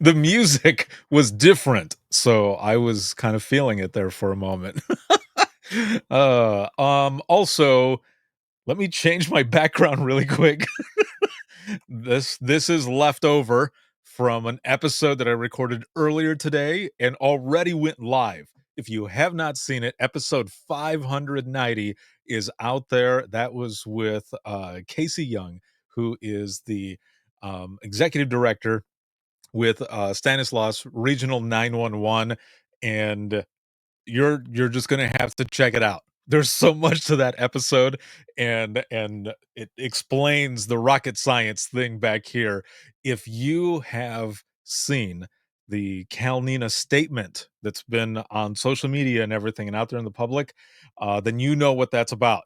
The music was different, so I was kind of feeling it there for a moment. Also, let me change my background really quick. This is leftover from an episode that I recorded earlier today and already went live. If you have not seen it, episode 590 is out there. That was with Casey Young, who is the executive director with Stanislaus Regional 911, and you're just gonna have to check it out. There's so much to that episode, and it explains the rocket science thing back here. If you have seen the Kalnina statement that's been on social media and everything and out there in the public, then you know what that's about.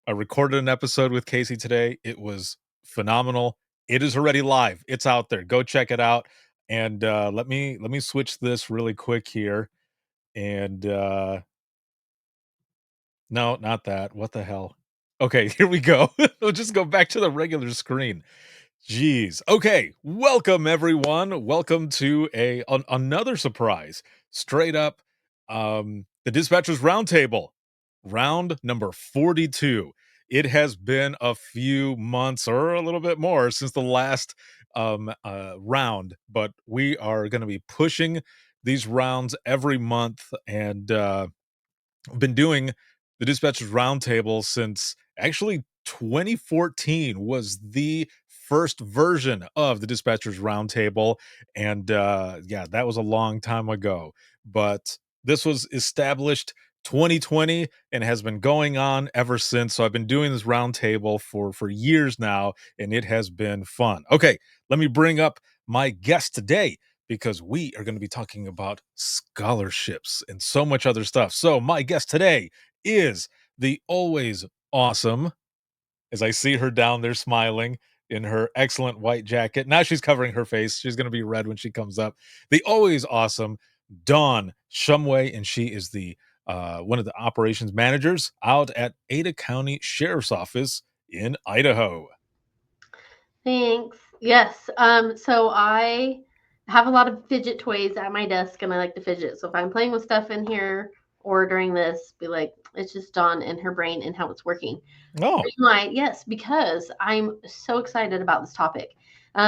I recorded an episode with Casey today. It was phenomenal. It is already live. It's out there. Go check it out. And let me switch this really quick here. And no, not that. What the hell? Okay, here we go. We'll just go back to the regular screen. Jeez. Okay, welcome everyone. Welcome to another surprise. Straight up, the Dispatchers Roundtable, round number 42. It has been a few months or a little bit more since the last round, but we are going to be pushing these rounds every month, and I've been doing the Dispatchers Roundtable since actually 2014 was the first version of the Dispatchers Roundtable, and yeah, that was a long time ago. But this was established 2020 and has been going on ever since. So I've been doing this roundtable for years now, and it has been fun. Okay, let me bring up my guest today, because we are going to be talking about scholarships and so much other stuff. So, my guest today is the always awesome, as I see her down there smiling in her excellent white jacket. Now she's covering her face. She's going to be red when she comes up. The always awesome Dawn Shumway, and she is the one of the operations managers out at Ada County Sheriff's Office in Idaho. Thanks. Yes. So I have a lot of fidget toys at my desk and I like to fidget. So if I'm playing with stuff in here or during this, be like, it's just Dawn and her brain and how it's working. Oh, Why? Yes, because I'm so excited about this topic.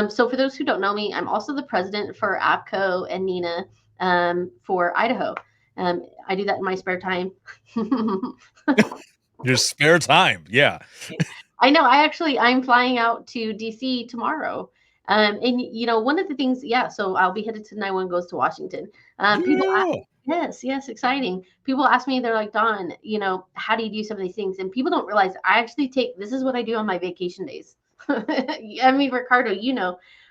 So for those who don't know me, I'm also the president for APCO and NINA for Idaho. I do that in my spare time. your spare time. Yeah. I know. I'm flying out to DC tomorrow. And one of the things, yeah. So I'll be headed to 9-1 goes to Washington. People, Yeah. yes, yes, exciting. People ask me, they're like, Dawn, how do you do some of these things? And people don't realize I actually this is what I do on my vacation days. I mean, Ricardo,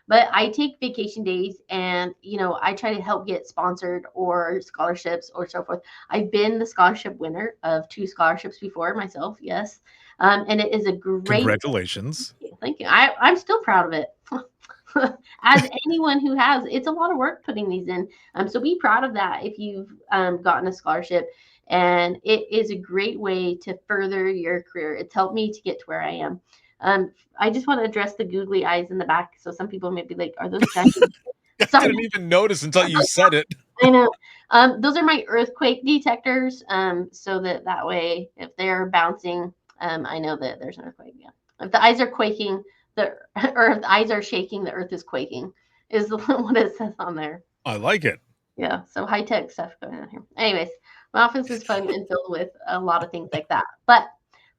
but I take vacation days and, I try to help get sponsored or scholarships or so forth. I've been the scholarship winner of 2 scholarships before myself. Yes. And it is a great Congratulations. thank you. I'm still proud of it. As anyone who has, it's a lot of work putting these in. So be proud of that if you've gotten a scholarship. And it is a great way to further your career. It's helped me to get to where I am. I just want to address the googly eyes in the back. So some people may be like, are those giant? I Sorry, didn't even notice until you said it. I know. Those are my earthquake detectors. So that way, if they're bouncing, I know that there's an earthquake. Yeah. If the eyes are quaking, or if the eyes are shaking, the earth is quaking. Is what it says on there. I like it. Yeah. So high tech stuff going on here. Anyways, my office is fun and filled with a lot of things like that. But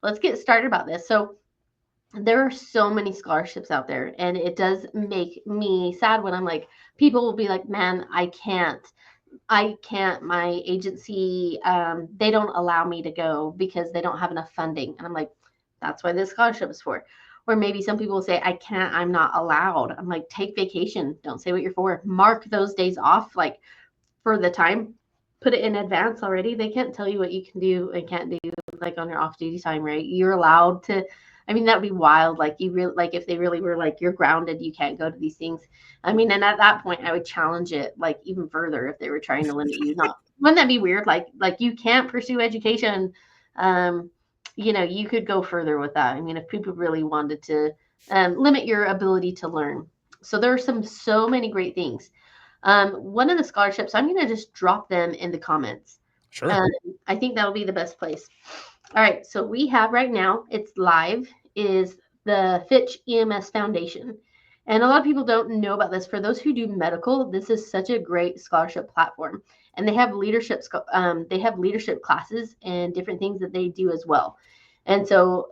let's get started about this. So there are so many scholarships out there, and it does make me sad when I'm like, people will be like, man, I can't. My agency, they don't allow me to go because they don't have enough funding. And I'm like, that's why this scholarship is for. Or maybe some people will say, I can't, I'm not allowed. I'm like, take vacation. Don't say what you're for. Mark those days off, like for the time. Put it in advance already. They can't tell you what you can do and can't do like on your off duty time, right? You're allowed to. I mean, that'd be wild. Like you really, like if they really were like, you're grounded, you can't go to these things. I mean, and at that point, I would challenge it like even further if they were trying to limit you. Not wouldn't that be weird? Like you can't pursue education. Um, you could go further with that. I mean, if people really wanted to limit your ability to learn. So there are so many great things. One of the scholarships, I'm going to just drop them in the comments. Sure. Um, I think that'll be the best place. All right, so we have right now, it's live, is the Fitch EMS Foundation. And a lot of people don't know about this. For those who do medical, this is such a great scholarship platform. And they have leadership classes and different things that they do as well. And so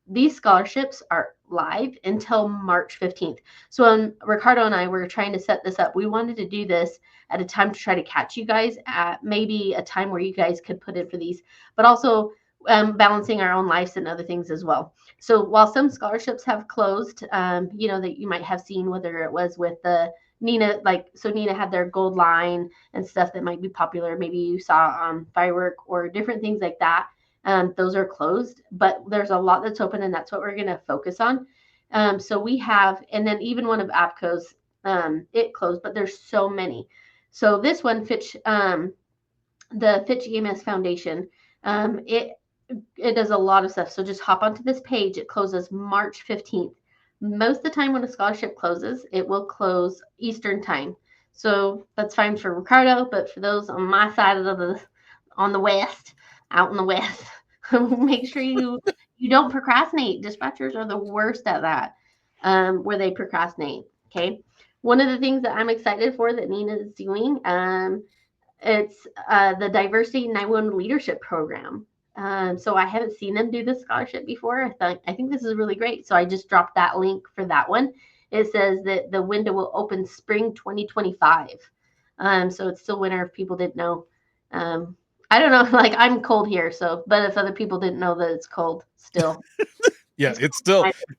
these scholarships are live until March 15th. So when Ricardo and I were trying to set this up, we wanted to do this at a time to try to catch you guys at maybe a time where you guys could put in for these, but also balancing our own lives and other things as well. So while some scholarships have closed, that you might have seen, whether it was with the Nina, Nina had their gold line and stuff that might be popular. Maybe you saw firework or different things like that. Those are closed, but there's a lot that's open, and that's what we're going to focus on. So we have, and then even one of APCO's, it closed, but there's so many. So this one, the Fitch EMS Foundation, it does a lot of stuff. So just hop onto this page. It closes March 15th. Most of the time when a scholarship closes, it will close Eastern time. So that's fine for Ricardo, but for those on my side of on the west, out in the west, make sure you don't procrastinate. Dispatchers are the worst at that, where they procrastinate. Okay. One of the things that I'm excited for that Nina is doing, it's the Diversity 911 Leadership Program. So I haven't seen them do this scholarship before. I think this is really great. So I just dropped that link for that one. It says that the window will open spring 2025. So it's still winter if people didn't know. I don't know, like I'm cold here, so but if other people didn't know that it's cold still. Yeah, It's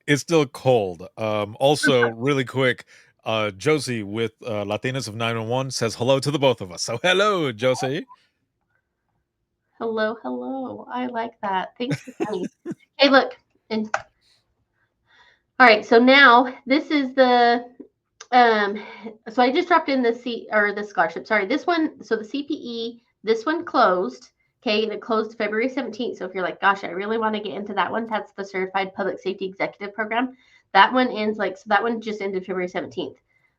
it's still cold. Also, really quick, Josie with Latinas of 911 says hello to the both of us. So hello, Josie. hello, hello. I like that. Thanks for coming. Hey, look, and all right. So now this is the Um, so I just dropped in the scholarship. Sorry, this one. So the CPE, this one closed. Okay, and it closed February 17th. So if you're like, gosh, I really want to get into that one, that's the Certified Public Safety Executive Program. That one ends so that one just ended February 17th.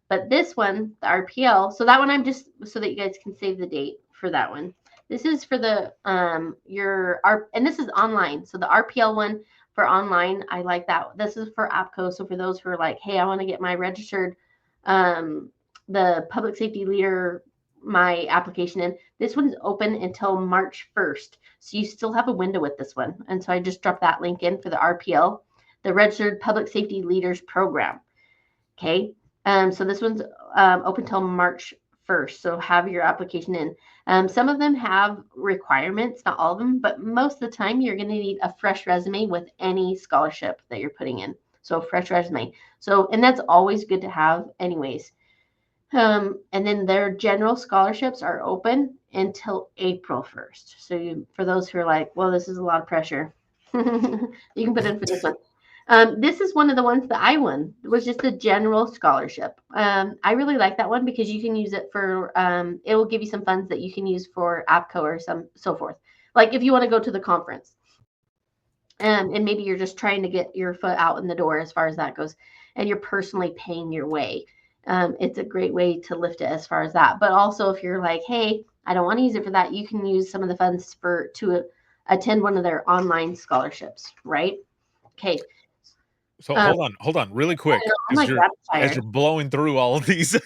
But this one, the RPL, so that one I'm just so that you guys can save the date for that one. This is for the and this is online. So the RPL one for online, I like that. This is for APCO. So for those who are like, hey, I want to get my registered the public safety leader my application in. This one's open until March 1st. So you still have a window with this one. And so I just dropped that link in for the RPL, the Registered Public Safety Leaders Program. Okay. So this one's open till March 1st. So have your application in. Some of them have requirements, not all of them, but most of the time you're going to need a fresh resume with any scholarship that you're putting in. So fresh resume. So, and that's always good to have anyways. And then their general scholarships are open until April 1st. So for those who are like, well, this is a lot of pressure, you can put in for this one. This is one of the ones that I won. It was just a general scholarship. I really like that one because you can use it for, it will give you some funds that you can use for APCO or so forth. Like if you want to go to the conference. And maybe you're just trying to get your foot out in the door as far as that goes, and you're personally paying your way. It's a great way to lift it as far as that. But also, if you're like, hey, I don't want to use it for that, you can use some of the funds to attend one of their online scholarships, right? Okay. So hold on, really quick, I'm like rapid as fire. you're blowing through all of these. The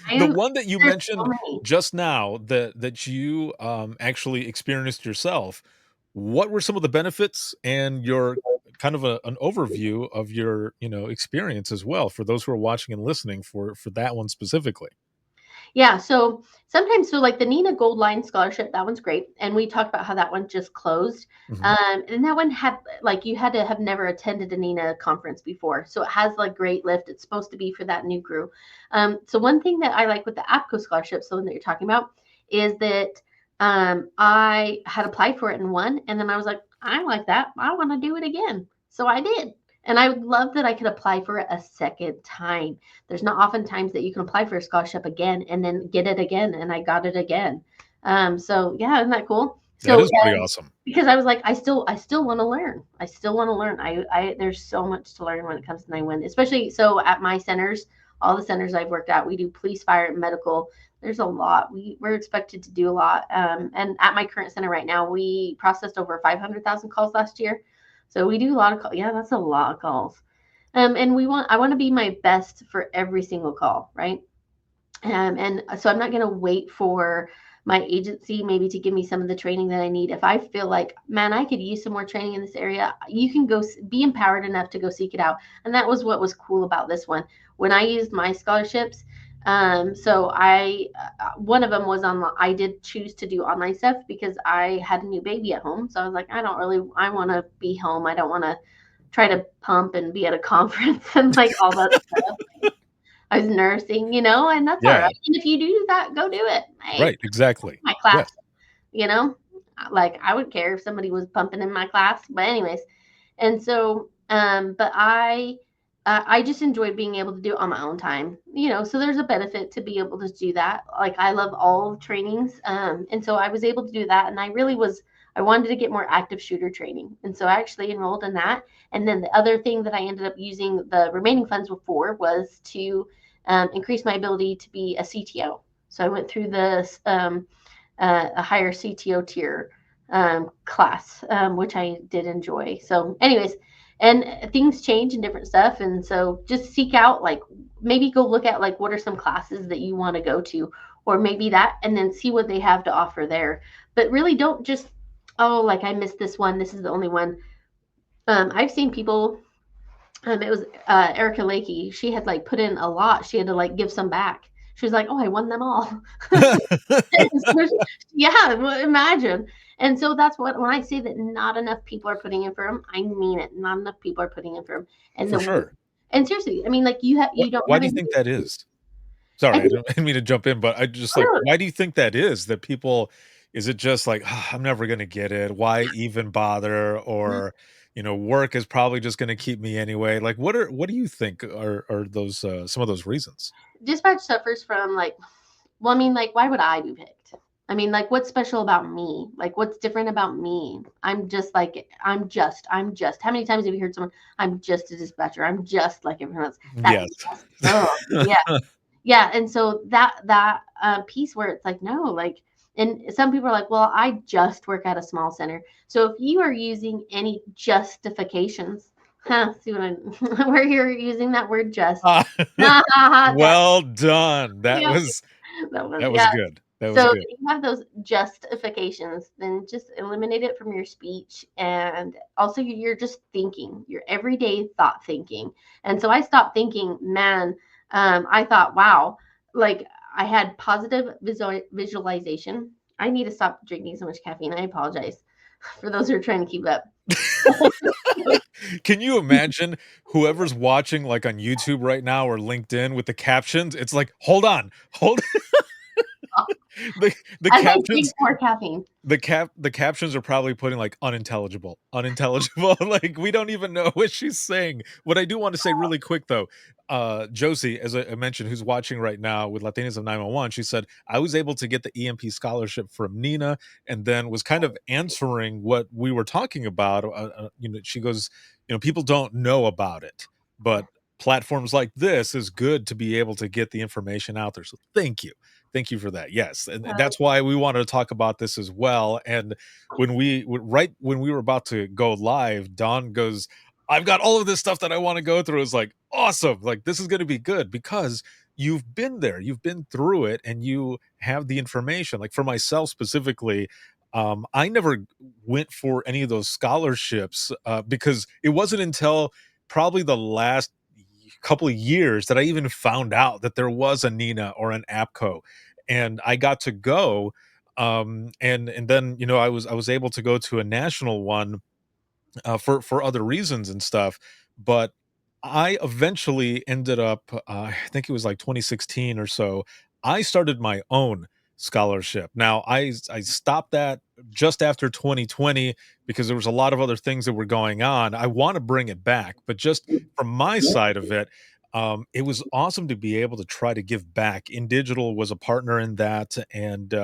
I one that you there's so mentioned many. just now that you actually experienced yourself, what were some of the benefits and your kind of an overview of your experience as well for those who are watching and listening for that one specifically? Yeah, so sometimes, so like the Nina Gold Line Scholarship, that one's great, and we talked about how that one just closed. Mhm. And that one had like you had to have never attended a Nina conference before, so it has like great lift. It's supposed to be for that new crew. So one thing that I like with the APCO scholarship, so one that you're talking about, is that I had applied for it and won, and then I was like, I like that, I want to do it again, so I did. And I would love that I could apply for it a second time. There's not often times that you can apply for a scholarship again and then get it again, and I got it again. So yeah, isn't that cool? That So, is pretty awesome. because I was like, I still want to learn. I still want to learn. There's so much to learn when it comes to 911, especially so at my centers, all the centers I've worked at, we do police, fire, and medical. There's a lot. We're expected to do a lot. And at my current center right now, we processed over 500,000 calls last year. So we do a lot of calls. Yeah, that's a lot of calls. And I want to be my best for every single call, right? And so I'm not going to wait for my agency maybe to give me some of the training that I need. If I feel like, man, I could use some more training in this area, you can go be empowered enough to go seek it out. And that was what was cool about this one. When I used my scholarships, so one of them was on, I did choose to do online stuff because I had a new baby at home. So I was like, I want to be home. I don't want to try to pump and be at a conference and like all that stuff. I was nursing, and that's all Yeah, right. And if you do that, go do it. Hey, right, exactly. my Yeah. class, you know, like I would care if somebody was pumping in my class. But anyways, and so, but I just enjoyed being able to do it on my own time, so there's a benefit to be able to do that. Like I love all trainings. And so I was able to do that. And I wanted to get more active shooter training. And so I actually enrolled in that. And then the other thing that I ended up using the remaining funds for was to increase my ability to be a CTO. So I went through a higher CTO tier class, which I did enjoy. So, anyways, and things change and different stuff. And so just seek out, like, maybe go look at, like, what are some classes that you want to go to, or maybe that, and then see what they have to offer there. But really don't just, oh, like, I missed this one. This is the only one. I've seen people, it was Erica Lakey. She had, like, put in a lot. She had to, like, give some back. She was like, oh, I won them all. Yeah, well, imagine. And so that's what, when I say that not enough people are putting in for them, I mean it. Not enough people are putting in for them. And For sure. seriously, I mean, like, you don't Why have do you any. think that is? I Sorry, I think, didn't mean to jump in, but I just, oh, like, no, why do you think that is? That people is it just like, "Ah, I'm never gonna get it. Why even bother?" Or, "Work is probably just gonna keep me anyway." Like, what do you think are those, some of those reasons? dispatch suffers from, like, well, I mean, like, why would I be picked? I mean, like, what's special about me? Like, what's different about me? I'm just. How many times have you heard someone, I'm just a dispatcher. I'm just like everyone else. That Yes. just, oh, yeah. Yeah, and so that piece where it's like, no, like, and some people are like, well, I just work at a small center. So if you are using any justifications, see what I'm where you're using that word just, Ah, that, well done. That yeah, was that was, that was yeah. good. That was So good. if you have those justifications, then just eliminate it from your speech. And also, you're just thinking, your everyday thought thinking. And so I stopped thinking, man, I thought, wow, like, I had positive visualization. I need to stop drinking so much caffeine. I apologize for those who are trying to keep up. Can you imagine whoever's watching, like, on YouTube right now or LinkedIn with the captions? It's like, "Hold on, hold." The As I drink captions more caffeine. the captions are probably putting, like, "unintelligible, unintelligible," like, we don't even know what she's saying. What I do wanna say really quick, though, Josie, as I mentioned, who's watching right now with Latinas of 911, she said, "I was able to get the EMP scholarship from Nina," and then was kind of answering what we were talking about, she goes, "People don't know about it, but platforms like this is good to be able to get the information out there," so thank you. Thank you for that. Yes, and Uh, that's why we wanted to talk about this as well. And right when we were about to go live, Dawn goes, "I've got all of this stuff that I want to go through." It's like awesome. Like this is going to be good because you've been there, you've been through it, and you have the information. Like for myself specifically, I never went for any of those scholarships because it wasn't until probably the last couple of years that I even found out that there was a Nina or an APCO, and I got to go. And then I was able to go to a national one for other reasons and stuff. But I eventually ended up, I think it was like 2016 or so. I started my own scholarship. Now I stopped that just after 2020 because there was a lot of other things that were going on. I want to bring it back, but just from my side of it. It was awesome to be able to try to give back. In Digital was a partner in that, and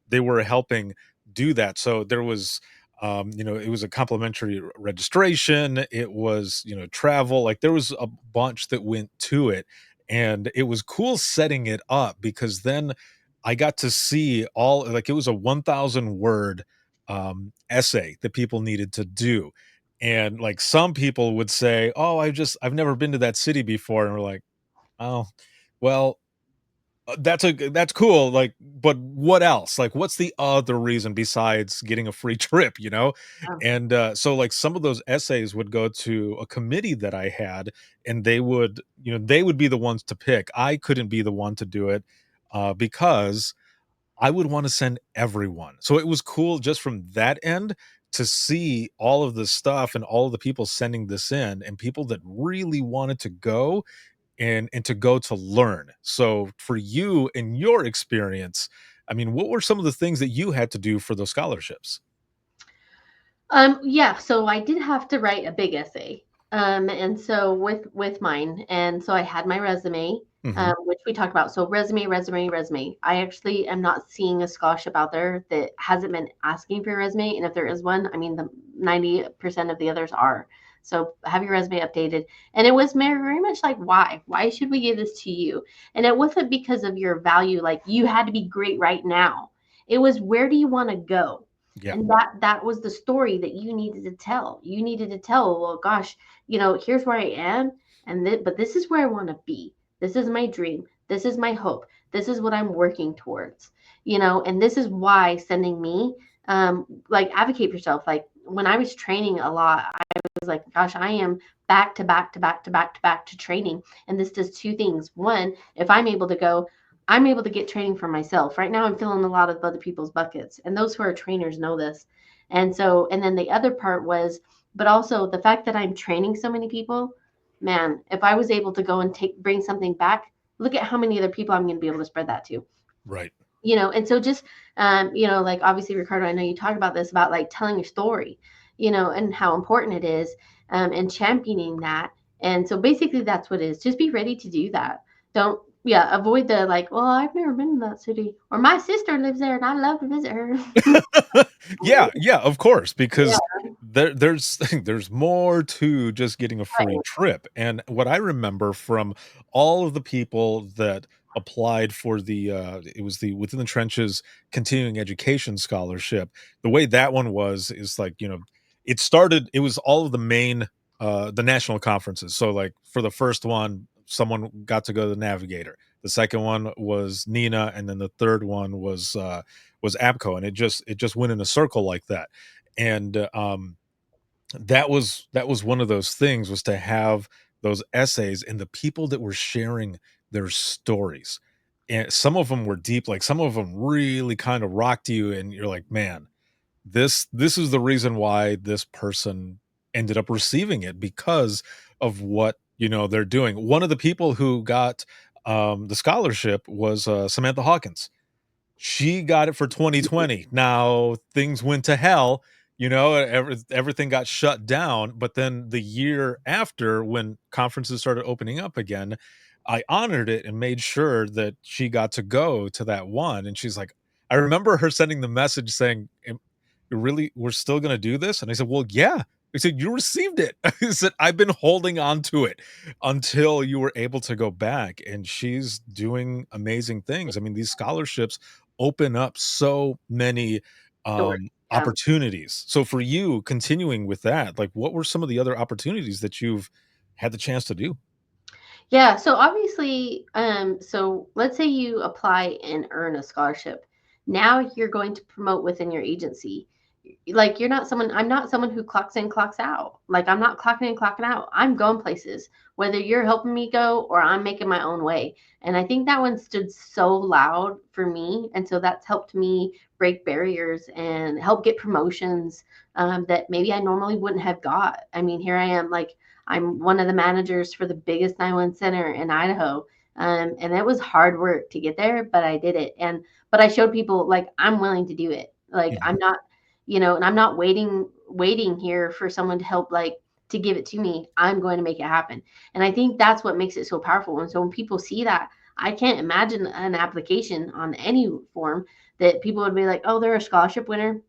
they were helping do that. So there was, it was a complimentary registration. It was, travel. Like there was a bunch that went to it, and it was cool setting it up because then I got to see all like it was a 1,000 word essay that people needed to do. And like some people would say, "Oh, I've never been to that city before." And we're like, "Oh, well, that's cool, like, but what else? Like, what's the other reason besides getting a free trip, you know?" Um, And, so, like, some of those essays would go to a committee that I had, and they would be the ones to pick. I couldn't be the one to do it, because I would wanna send everyone. So it was cool just from that end to see all of the stuff and all of the people sending this in and people that really wanted to go and to go to learn. So for you in your experience, I mean, what were some of the things that you had to do for those scholarships? yeah, so I did have to write a big essay. And so with mine, and so I had my resume, Mhm. which we talked about. So resume. I actually am not seeing a scholarship out there that hasn't been asking for your resume. And if there is one, I mean, the 90% of the others are. So have your resume updated. And it was very much like, why? Why should we give this to you? And it wasn't because of your value, like you had to be great right now. It was, where do you want to go? Yeah, And that was the story that you needed to tell. You needed to tell, well, gosh, here's where I am, but this is where I want to be. This is my dream. This is my hope. This is what I'm working towards. And this is why sending me, like, advocate for yourself. Like when I was training a lot, I was like, gosh, I am back to back to back to back to back to training. And this does two things. One, if I'm able to go, I'm able to get training for myself. Right now, I'm filling a lot of other people's buckets, and those who are trainers know this. And so, and then the other part was, but also the fact that I'm training so many people, man, if I was able to go and bring something back, look at how many other people I'm going to be able to spread that to. right. And so just like, obviously, Ricardo, I know you talk about this, about like telling your story, and how important it is, and championing that. And so basically that's what it is. Just be ready to do that. Don't, yeah, avoid the like, well, I've never been to that city, or my sister lives there and I love to visit her. Yeah, yeah, of course, Yeah, because there's there's more to just getting a free right. trip, and what I remember from all of the people that applied for it was the Within the Trenches continuing education scholarship, the way that one was is like, it was all of the main, the national conferences. So, like, for the first one, someone got to go to the Navigator. The second one was Nina, and then the third one was APCO, and it just went in a circle like that. And that was one of those things, was to have those essays and the people that were sharing their stories. And some of them were deep, like some of them really kind of rocked you, and you're like, man, this is the reason why this person ended up receiving it because of what they're doing. One of the people who got the scholarship was Samantha Hawkins. She got it for 2020. Now things went to hell, everything got shut down, but then the year after, when conferences started opening up again, I honored it and made sure that she got to go to that one, and she's like, I remember her sending the message saying, really, we're still gonna do this? And I said, well, yeah. I said, you received it. I said, I've been holding on to it until you were able to go back. And she's doing amazing things. I mean, these scholarships open up so many Doors. Yeah. opportunities. So for you, continuing with that, like, what were some of the other opportunities that you've had the chance to do? Yeah, so obviously, so let's say you apply and earn a scholarship. Now you're going to promote within your agency. Like, I'm not someone who clocks in, clocks out. Like, I'm not clocking in, clocking out. I'm going places, whether you're helping me go or I'm making my own way. And I think that one stood so loud for me. And so that's helped me break barriers and help get promotions, that maybe I normally wouldn't have got. I mean, here I am, like, I'm one of the managers for the biggest 911 center in Idaho. And it was hard work to get there, but I did it. But I showed people, like, I'm willing to do it. Like, Mhm. I'm not, and I'm not waiting here for someone to help, like, to give it to me. I'm going to make it happen. And I think that's what makes it so powerful. And so when people see that, I can't imagine an application on any form that people would be like, oh, they're a scholarship winner.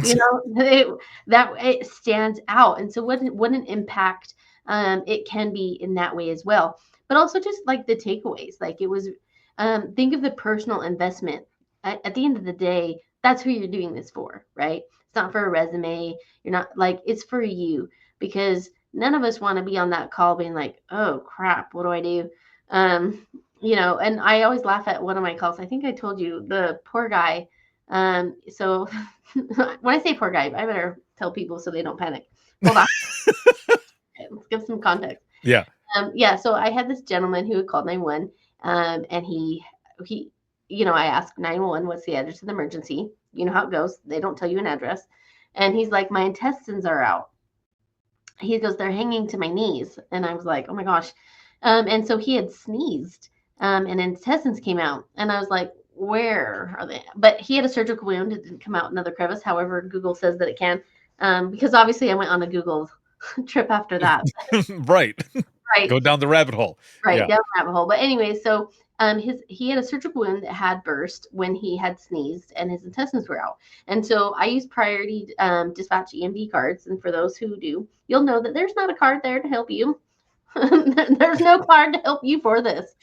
You know, that it stands out. And so what an impact it can be in that way as well. But also just like the takeaways, like it was, think of the personal investment. At the end of the day, that's who you're doing this for, right? It's not for a resume. You're not like, it's for you, because none of us want to be on that call being like, oh crap, what do I do? You know, and I always laugh at one of my calls. I think I told you the poor guy. So when I say poor guy, I better tell people so they don't panic. Hold on. Okay, let's give some context. Yeah. Yeah, so I had this gentleman who had called 911, and he, you know, I asked 911, what's the address of the emergency? You know how it goes. They don't tell you an address. And he's like, my intestines are out. He goes, they're hanging to my knees. And I was like, oh my gosh. And so he had sneezed, and intestines came out. And I was like, where are they? But he had a surgical wound. It didn't come out another crevice. However, Google says that it can. Because obviously I went on a Google trip after that. Right. Right. Go down the rabbit hole. Right, Yeah. down the rabbit hole. But anyway, so he had a surgical wound that had burst when he had sneezed and his intestines were out. And so I use priority dispatch EMD cards. And for those who do, you'll know that there's not a card there to help you. There's no card to help you for this.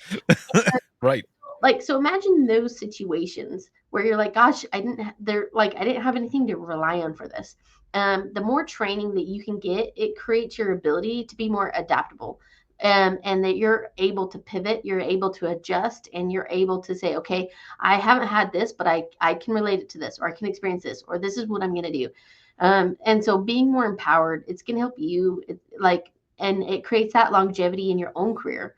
Right. Like, so imagine those situations where you're like, gosh, I didn't have anything to rely on for this. The more training that you can get, it creates your ability to be more adaptable. And that you're able to pivot, you're able to adjust, and you're able to say, okay, I haven't had this, but I can relate it to this, or I can experience this, or this is what I'm going to do. And so being more empowered, it's going to help you, and it creates that longevity in your own career,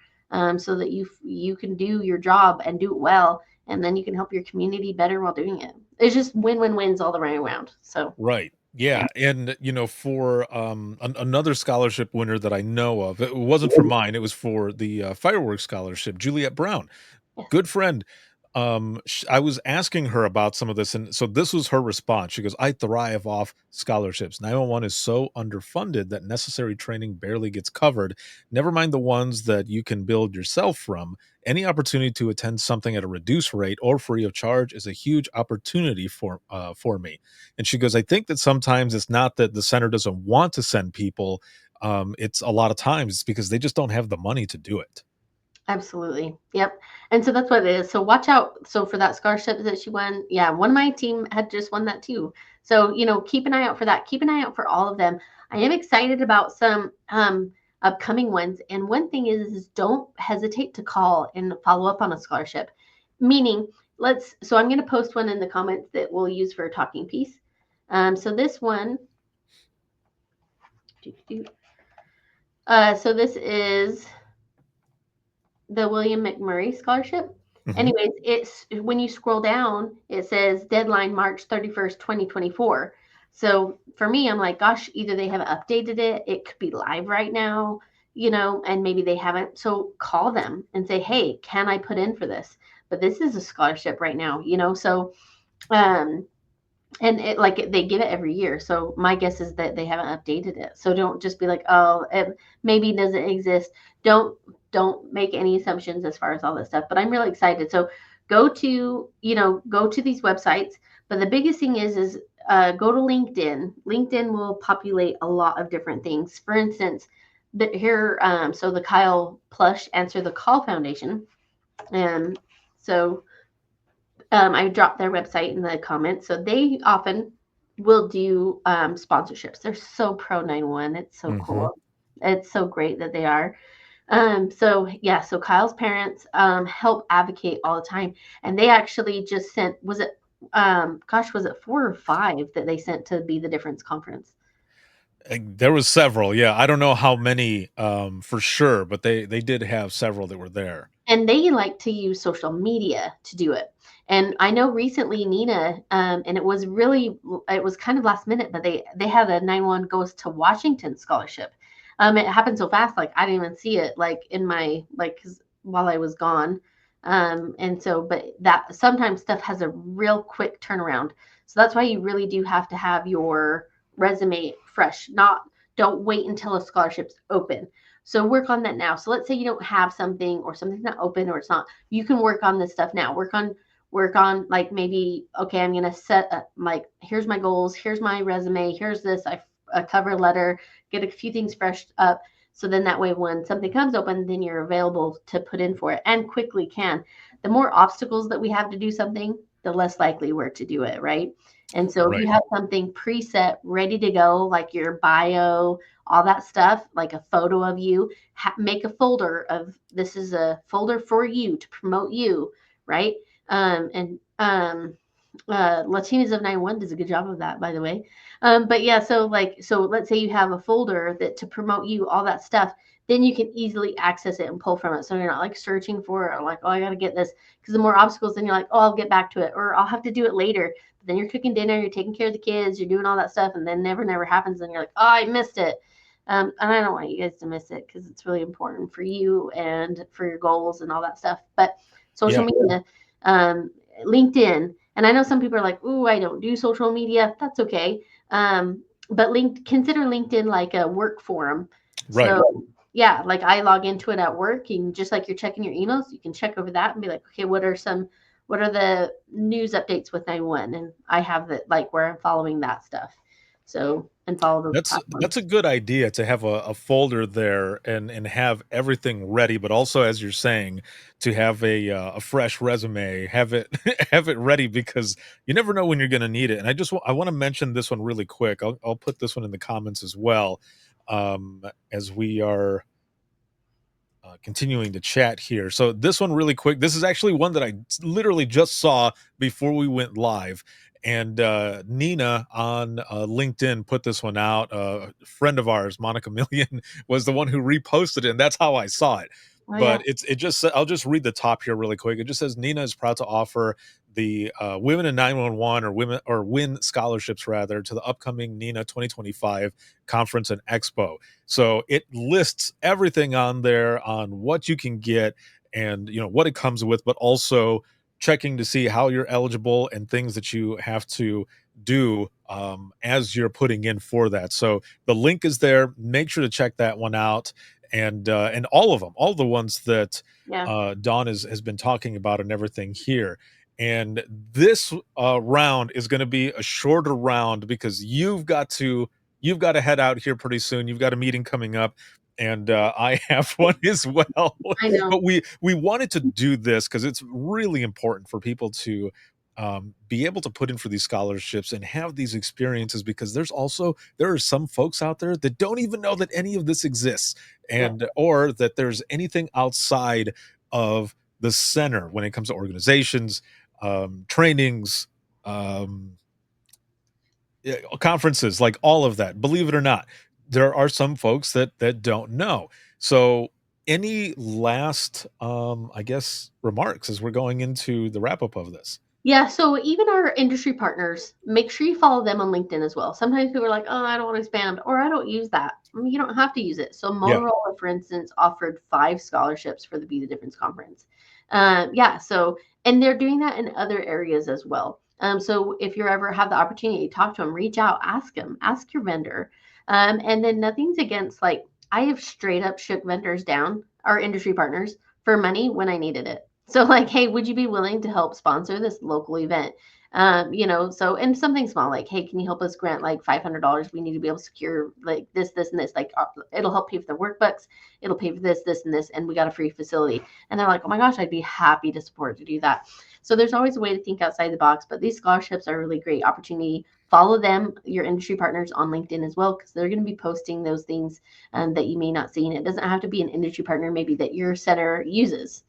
so that you can do your job and do it well, and then you can help your community better while doing it. It's just wins all the way around. So Right. yeah. Yeah, and, for, another scholarship winner that I know of, it wasn't for mine, it was for the, fireworks scholarship, Juliet Brown. Yes. Good friend. I was asking her about some of this, and so this was her response. She goes, "I thrive off scholarships. 911 is so underfunded that necessary training barely gets covered. Never mind the ones that you can build yourself from. Any opportunity to attend something at a reduced rate or free of charge is a huge opportunity for me." And she goes, "I think that sometimes it's not that the center doesn't want to send people. It's a lot of times it's because they just don't have the money to do it." Absolutely. Yep. And so that's what it is. So watch out. So for that scholarship that she won, yeah, one of my team had just won that too. So, you know, keep an eye out for that. Keep an eye out for all of them. I am excited about some upcoming ones. And one thing is don't hesitate to call and follow up on a scholarship. Meaning, so I'm going to post one in the comments that we'll use for a talking piece. So this one, so this is the William McMurray Scholarship. Mhm. Anyways, it's when you scroll down, it says deadline March 31st, 2024. So for me, I'm like, gosh, either they haven't updated it, it could be live right now, you know, and maybe they haven't. So call them and say, hey, can I put in for this? But this is a scholarship right now, you know. So um and they give it every year, so my guess is that they haven't updated it. So don't just be like, oh, it maybe doesn't exist. Don't make any assumptions as far as all this stuff, but I'm really excited. So go to these websites, but the biggest thing is go to LinkedIn will populate a lot of different things. For instance, so the Kyle Plush Answer the Call Foundation, and so I dropped their website in the comments. So they often will do sponsorships. They're so pro 911. It's so Mhm. cool. It's so great that they are. So yeah, so Kyle's parents help advocate all the time. And they actually just sent, was it 4 or 5 that they sent to Be the Difference conference? There was several, yeah, I don't know how many, for sure, but they did have several that were there. And they like to use social media to do it. And I know recently Nina, and it was kind of last minute, but they had a 9-1 goes to Washington scholarship. It happened so fast, like I didn't even see it, like in my like 'cause while I was gone. And so, but that sometimes stuff has a real quick turnaround. So that's why you really do have to have your resume fresh. Not Don't wait until a scholarship's open. So work on that now. So let's say you don't have something, or something's not open, or it's not, you can work on this stuff now. work on like maybe, okay, I'm going to set up, like, here's my goals, here's my resume, here's this, a cover letter, get a few things freshed up. So then that way, when something comes open, then you're available to put in for it and quickly can. The more obstacles that we have to do something, the less likely we're to do it, right? And so if you Right. have something preset, ready to go, like your bio, all that stuff, like a photo of you, make a folder of, this is a folder for you to promote you, right? And Latinas of 91 does a good job of that, by the way. But yeah, so like, so let's say you have a folder that to promote you, all that stuff, then you can easily access it and pull from it. So you're not like searching for it or like, oh, I got to get this. Because the more obstacles, then you're like, oh, I'll get back to it, or I'll have to do it later. But then you're cooking dinner, you're taking care of the kids, you're doing all that stuff, and then never happens. And you're like, oh, I missed it. And I don't want you guys to miss it because it's really important for you and for your goals and all that stuff. But social Yeah. media, um, LinkedIn, and I know some people are like, "Ooh, I don't do social media." That's okay. But consider LinkedIn like a work forum. Right. So yeah, like I log into it at work, and just like you're checking your emails, you can check over that and be like, okay, what are the news updates with 911? And I have that, like, where I'm following that stuff. So and follow those That's a platforms. good idea to have a folder there and have everything ready, but also, as you're saying, to have a fresh resume, have it have it ready because you never know when you're gonna need it. And I wanna mention this one really quick. I'll put this one in the comments as well, as we are continuing to chat here. So this one really quick. This is actually one that I literally just saw before we went live. And Nina on LinkedIn put this one out. A friend of ours, Monica Million, was the one who reposted it, and that's how I saw it. Oh yeah, But it just I'll just read the top here really quick. It just says Nina is proud to offer the Women in 911 or Women or Win scholarships rather to the upcoming Nina 2025 conference and expo. So it lists everything on there on what you can get and what it comes with, but also checking to see how you're eligible and things that you have to do as you're putting in for that. So the link is there. Make sure to check that one out, and all of them, all the ones that yeah, Dawn has been talking about and everything here. And this round is going to be a shorter round because you've got to head out here pretty soon. You've got a meeting coming up, and I have one as well. I know. But we wanted to do this because it's really important for people to be able to put in for these scholarships and have these experiences because there are some folks out there that don't even know that any of this exists Yeah. and or that there's anything outside of the center when it comes to organizations, trainings, um, yeah, conferences, like all of that. Believe it or not, there are some folks that don't know. So, any last, I guess, remarks as we're going into the wrap up of this? Yeah, so even our industry partners, make sure you follow them on LinkedIn as well. Sometimes people are like, "Oh, I don't want to expand," or "I don't use that." I mean, you don't have to use it. So Yeah. Motorola, for instance, offered 5 scholarships for the Be the Difference conference. Yeah, so and they're doing that in other areas as well. So if you ever have the opportunity to talk to them, reach out, ask your vendor, and then nothing's against, like, I have straight up shook vendors down, our industry partners, for money when I needed it. So like, hey, would you be willing to help sponsor this local event? So and something small like, hey, can you help us grant like $500? We need to be able to secure like this, and this. Like, it'll help pay for the workbooks. It'll pay for this, and this, and we got a free facility. And they're like, oh my gosh, I'd be happy to support to do that. So there's always a way to think outside the box. But these scholarships are a really great opportunity. Follow them, your industry partners on LinkedIn as well, because they're going to be posting those things that you may not see. And it doesn't have to be an industry partner, maybe that your center uses.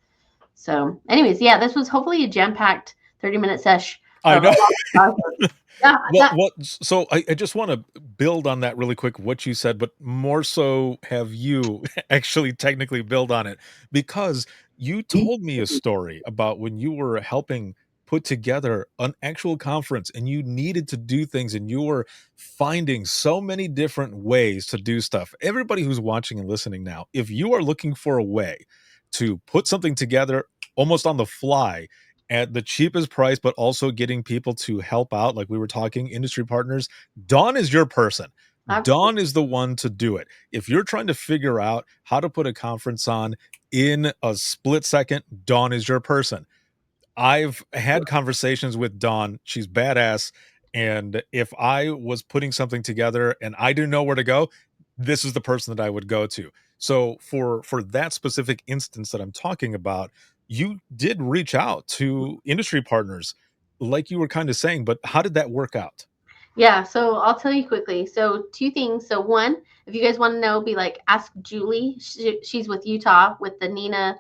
So, anyways, yeah, this was hopefully a jam-packed 30-minute sesh I of a know. lot of stuff. Yeah, that So I just want to build on that really quick, what you said, but more so have you actually technically build on it because you told me a story about when you were helping put together an actual conference and you needed to do things and you were finding so many different ways to do stuff. Everybody who's watching and listening now, if you are looking for a way to put something together almost on the fly at the cheapest price, but also getting people to help out, like we were talking, industry partners. Dawn is your person. Dawn absolutely. is the one to do it. If you're trying to figure out how to put a conference on in a split second, Dawn is your person. I've had conversations with Dawn. She's badass. And if I was putting something together and I didn't know where to go, this is the person that I would go to. So for that specific instance that I'm talking about, you did reach out to industry partners, like you were kind of saying, but how did that work out? Yeah, so I'll tell you quickly. So two things. So one, if you guys want to know, be like ask Julie. She's with Utah with the NINA.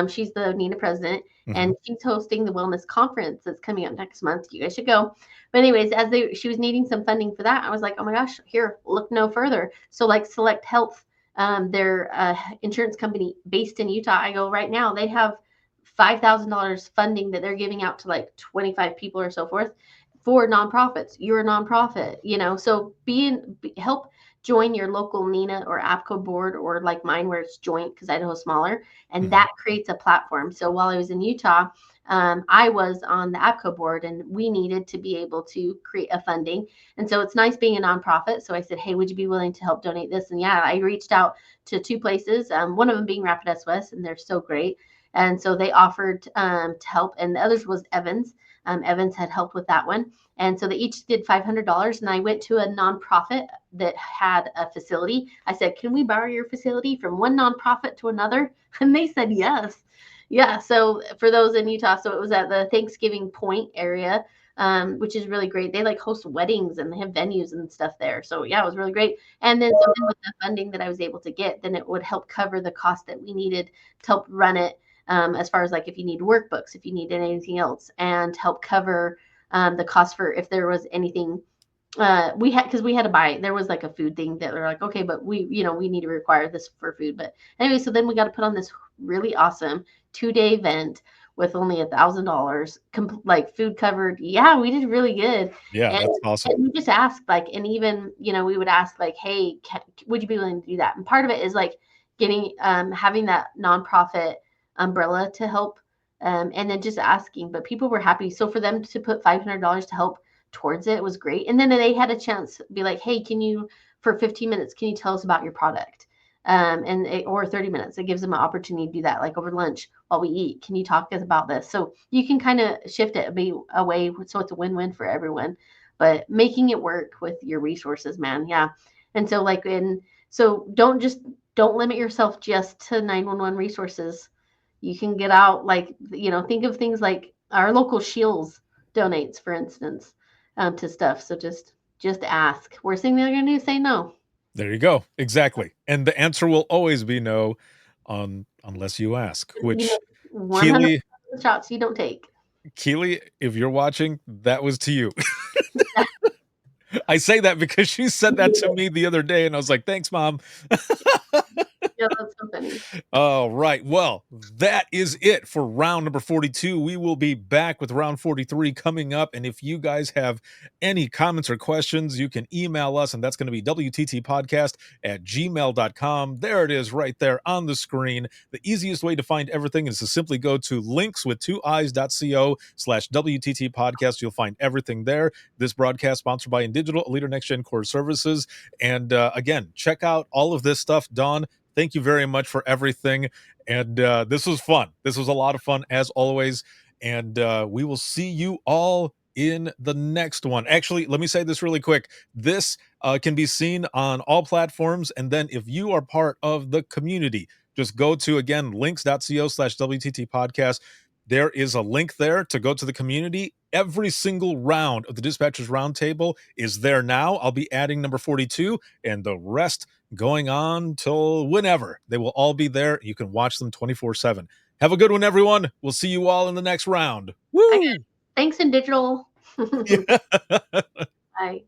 She's the NINA president, Mhm. and she's hosting the wellness conference that's coming up next month. You guys should go. But anyways, she was needing some funding for that, I was like, oh my gosh, here, look no further. So like Select Health, their insurance company based in Utah. I go right now. They have $5,000 funding that they're giving out to like 25 people or so forth for nonprofits. You're a nonprofit, so help join your local NINA or APCO board, or like mine where it's joint because Idaho's smaller, and Mhm. that creates a platform. So while I was in Utah, I was on the APCO board, and we needed to be able to create a funding. And so it's nice being a nonprofit. So I said, hey, would you be willing to help donate this? And yeah, I reached out to two places, one of them being Rapid SOS, and they're so great. And so they offered to help, and the others was Evans. Evans had helped with that one. And so they each did $500. And I went to a nonprofit that had a facility. I said, can we borrow your facility from one nonprofit to another? And they said yes. Yeah. So for those in Utah, so it was at the Thanksgiving Point area, which is really great. They like host weddings and they have venues and stuff there. So yeah, it was really great. And then so then with the funding that I was able to get, then it would help cover the cost that we needed to help run it. As far as like if you need workbooks, if you need anything else, and help cover the cost for if there was anything we had, because we had to buy, there was like a food thing that we're like, okay, but we need to require this for food. But anyway, so then we got to put on this really awesome 2-day event with only $1,000, like food covered. Yeah, we did really good. Yeah, and, that's awesome. and we just asked, like, and even we would ask like, hey, would you be willing to do that? And part of it is like getting having that nonprofit umbrella to help, and then just asking. But people were happy, so for them to put $500 to help towards it was great. And then they had a chance to be like, hey, can you, for 15 minutes, can you tell us about your product? Or 30 minutes. It gives them an opportunity to do that, like over lunch while we eat. Can you talk to us about this? So you can kind of shift it away so it's a win-win for everyone, but making it work with your resources, man. Yeah. And so so don't limit yourself just to 911 resources. You can get out, like, think of things like our local Shields donates, for instance, to stuff. So just ask. Worst thing they're gonna do is say no. There you go. Exactly. And the answer will always be no, unless you ask, You know, which 100% Keely, of the shots you don't take. Keely, if you're watching, that was to you. I say that because she said that to me the other day, and I was like, "Thanks, mom." Yeah, that's so funny. All right. Well, that is it for round number 42. We will be back with round 43 coming up. And if you guys have any comments or questions, you can email us, and that's going to be WTTpodcast@gmail.com. There it is right there on the screen. The easiest way to find everything is to simply go to links.co/WTT podcast. You'll find everything there. This broadcast sponsored by Indigital, a leader next gen core services. And again, check out all of this stuff. Dawn, thank you very much for everything. And this was fun. This was a lot of fun, as always. And we will see you all in the next one. Actually, let me say this really quick. This can be seen on all platforms. And then if you are part of the community, just go to, again, links.co/WTT podcast. There is a link there to go to the community. Every single round of the Dispatchers Roundtable is there now. I'll be adding number 42, and the rest going on till whenever. They will all be there. You can watch them 24/7. Have a good one, everyone. We'll see you all in the next round. I got Woo! thanks in digital. Yeah. Bye.